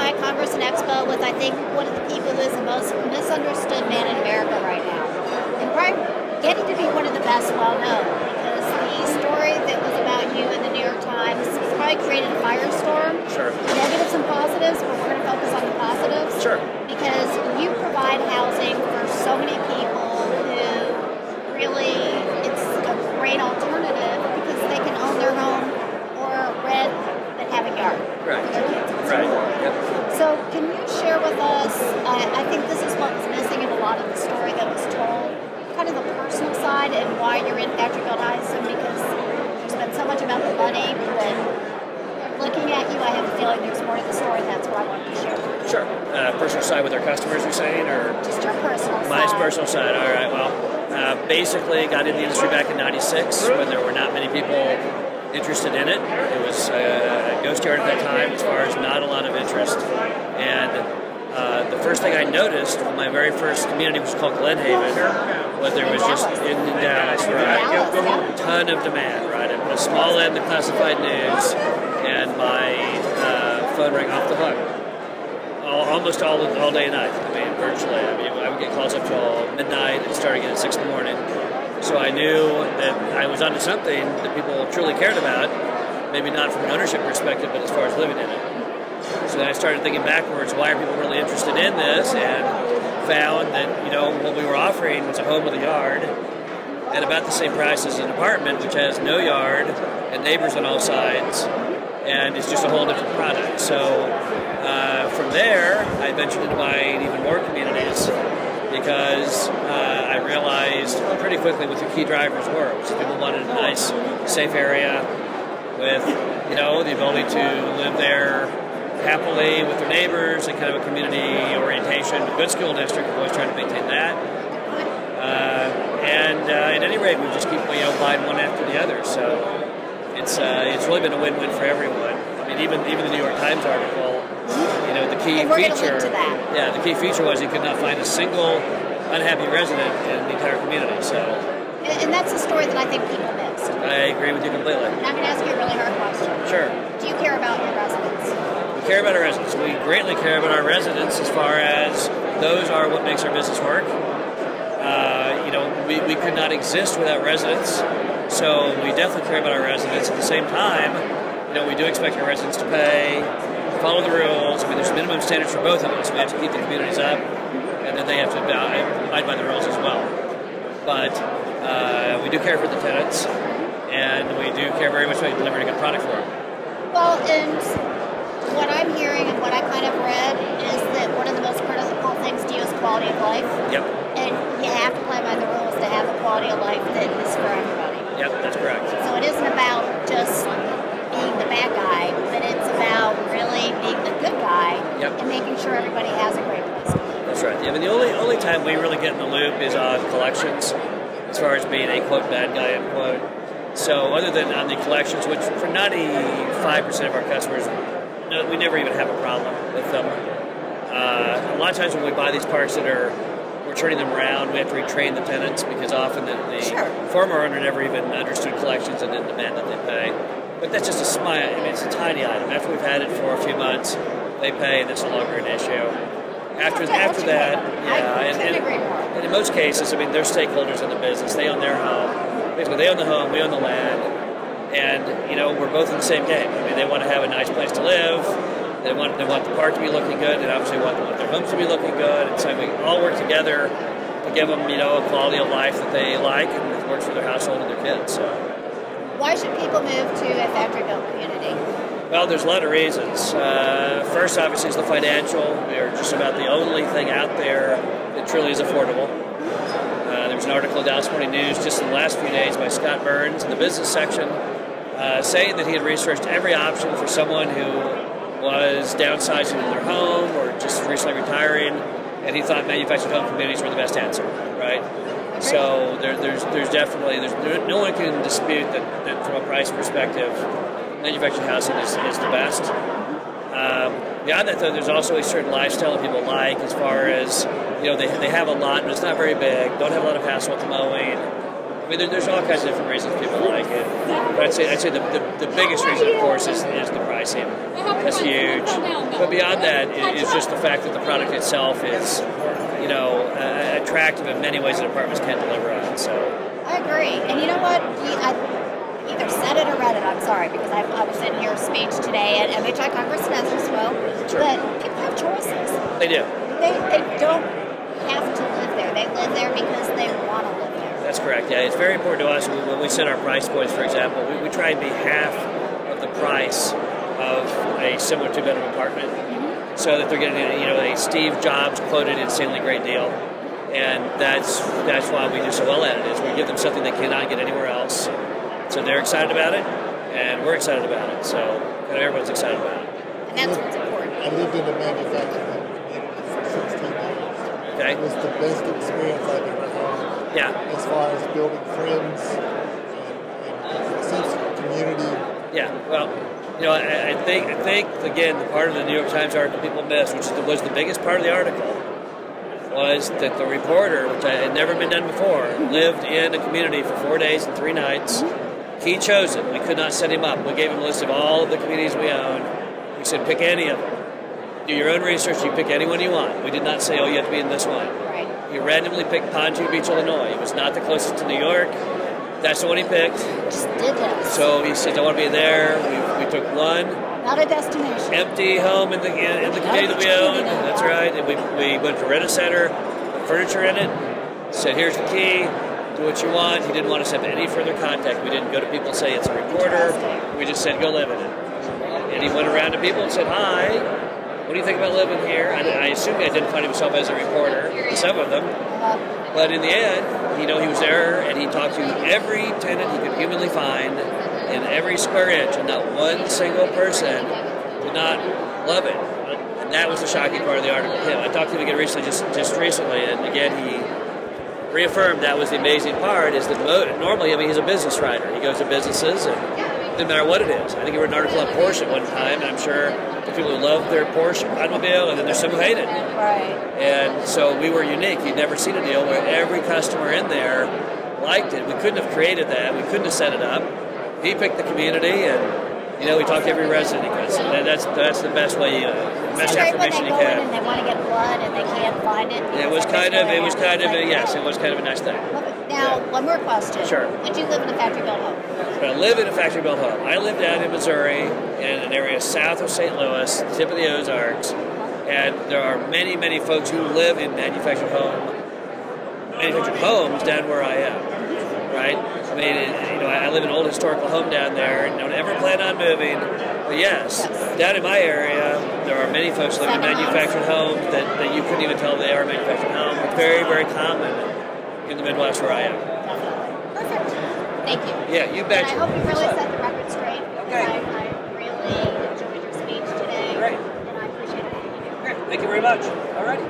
by Congress and Expo was, I think, one of the people who is the most misunderstood man in America right now. And probably getting to be one of the best well-known, because the story that was about you in the New York Times probably created a firestorm. Sure. Negatives and positives, but we're going to focus on the positives. Sure. Because you provide housing for so many people who really, it's a great alternative because they can own their home or rent and have a yard. Right. For their kids. Right. Yep. So can you share with us, I think this is what was missing in a lot of the story that was told, kind of the personal side and why you're in factory built housing, because there's been so much about the money, but looking at you, I have a feeling there's more to the story, and that's what I wanted to share. Sure. Personal side with our customers, you're saying, or just your personal side? My personal side. All right. Well, basically got in the industry back in '96 when there were not many people interested in it. It was a ghost yard at that time, as far as not a lot of interest. And the first thing I noticed when my very first community was called Glenhaven, was there was just in Dallas, right, a ton of demand, right. I put a small ad in the classified news, and my phone rang off the hook. Almost all day and night. I mean, virtually. I mean, I would get calls up till midnight and start again at 6 in the morning. So I knew that I was onto something that people truly cared about. Maybe not from an ownership perspective, but as far as living in it. So then I started thinking backwards, why are people really interested in this? And found that, you know, what we were offering was a home with a yard at about the same price as an apartment, which has no yard and neighbors on all sides, and it's just a whole different product. So from there, I ventured into buying even more communities because I realized pretty quickly what the key drivers were, which is people wanted a nice, safe area with, you know, the ability to live there happily with their neighbors and kind of a community orientation. A good school district, we've always tried to maintain that. And at any rate, we just keep, you know, buying one after the other. So it's really been a win-win for everyone. I mean, even the New York Times article, you know, the key feature. Yeah, the key feature was you could not find a single unhappy resident in the entire community. So. And that's the story that I think people missed. I agree with you completely. And I'm going to ask you a really hard question. Sure. Do you care about your residents? We care about our residents. We greatly care about our residents as far as those are what makes our business work. You know, we could not exist without residents, so we definitely care about our residents. At the same time, you know, we do expect our residents to pay, follow the rules. I mean, there's minimum standards for both of us. We have to keep the communities up, and then they have to abide by the rules as well. But we do care for the tenants, and we do care very much about delivering a good product for them. Well, and what I'm hearing and what I kind of read is that one of the most critical things to you is quality of life. Yep. And you have to play by the rules to have a quality of life that is for everybody. Yep, that's correct. So it isn't about just being the bad guy, but it's about really being the good guy and making sure everybody has a great place to live. That's right. Yeah, I mean, the only time we really get in the loop is on collections, as far as being a, quote, bad guy, unquote. So other than on the collections, which for 95% of our customers, no, we never even have a problem with them. A lot of times when we buy these parks that we're turning them around, we have to retrain the tenants because often the former owner never even understood collections and didn't demand that they pay. But that's just a smile. I mean, it's a tiny item. After we've had it for a few months, they pay, and it's no longer an issue. After that, and in most cases, I mean, they're stakeholders in the business. They own their home. Basically, they own the home, we own the land, and you know, we're both in the same game. I mean, they want to have a nice place to live. They want the park to be looking good, and obviously want their homes to be looking good. And so we all work together to give them, you know, a quality of life that they like and that works for their household and their kids. So. Why should people move to a factory-built community? Well, there's a lot of reasons. First, obviously, is the financial. We're just about the only thing out there that truly is affordable. There was an article in Dallas Morning News just in the last few days by Scott Burns in the business section saying that he had researched every option for someone who was downsizing in their home or just recently retiring, and he thought manufactured home communities were the best answer, right? So there's definitely, no one can dispute that from a price perspective, manufactured housing is the best. Beyond that, though, there's also a certain lifestyle that people like as far as, you know, they have a lot, but it's not very big, don't have a lot of hassle with the mowing. mean, there's all kinds of different reasons people like it, but I'd say the biggest reason, of course, is the pricing. That's huge. But beyond that, it's just the fact that the product itself is, attractive in many ways that apartments can't deliver on. So I agree. And you know what? I either said it or read it. I'm sorry, because I was in your speech today at MHI Congress as well. Sure. But people have choices. They do. They don't have to live there. They live there because they want to live there. That's correct. Yeah, it's very important to us when we set our price points. For example, we try and be half of the price of a similar two-bedroom apartment, so that they're getting a Steve Jobs quoted insanely great deal, and that's why we do so well at it. Is we give them something they cannot get anywhere else, so they're excited about it, and we're excited about it. So everyone's excited about it. And that's what's important. I lived in a manufacturing community for 16 years. Okay. It was the best experience I've ever had. Yeah. As far as building friends and a sense of community. Yeah. Well, I think again, the part of the New York Times article people missed, which was the biggest part of the article, was that the reporter, which had never been done before, lived in a community for 4 days and 3 nights. He chose it. We could not set him up. We gave him a list of all of the communities we own. We said, pick any of them. Do your own research. You pick any one you want. We did not say, you have to be in this one. Right. He randomly picked Pontoon Beach, Illinois. It was not the closest to New York. That's the one he picked. Just did it. So he said, I want to be there. We took one. Not a destination. Empty home in the community that we own. That's right. And we went to rent a center, put furniture in it, said, here's the key. Do what you want. He didn't want us to have any further contact. We didn't go to people and say it's a reporter. We just said, go live in it. And he went around to people and said, hi, what do you think about living here? I assume he identified himself as a reporter, some of them. But in the end, he was there, and he talked to every tenant he could humanly find in every square inch, and not one single person did not love it. And that was the shocking part of the article. I talked to him again recently, just recently, and again he reaffirmed that was the amazing part, is that normally, he's a business writer. He goes to businesses, and it doesn't matter what it is. I think he wrote an article on Porsche at one time, and I'm sure the people who love their Porsche automobile, and then there's some who hate it. Right. And so we were unique. You'd never seen a deal where every customer in there liked it. We couldn't have created that. We couldn't have set it up. He picked the community, and we talked to every resident he could. And that's the best way, best information you can. And they want to get blood and they can't find it. It was kind of a nice thing. Now, one more question. Sure. Would you live in a factory-built home? I live in a factory-built home. I live down in Missouri, in an area south of St. Louis, tip of the Ozarks, and there are many, many folks who live in manufactured homes down where I am. Right? I mean, I live in an old historical home down there, and don't ever plan on moving. But yes, down in my area, there are many folks living in manufactured homes that you couldn't even tell they are manufactured homes. It's very, very common in the Midwest where I am. Perfect. Thank you. Yeah, you betcha. And I hope you really set the record straight. Okay. I really enjoyed your speech today. Great. And I appreciate it. Great. Thank you very much. All righty.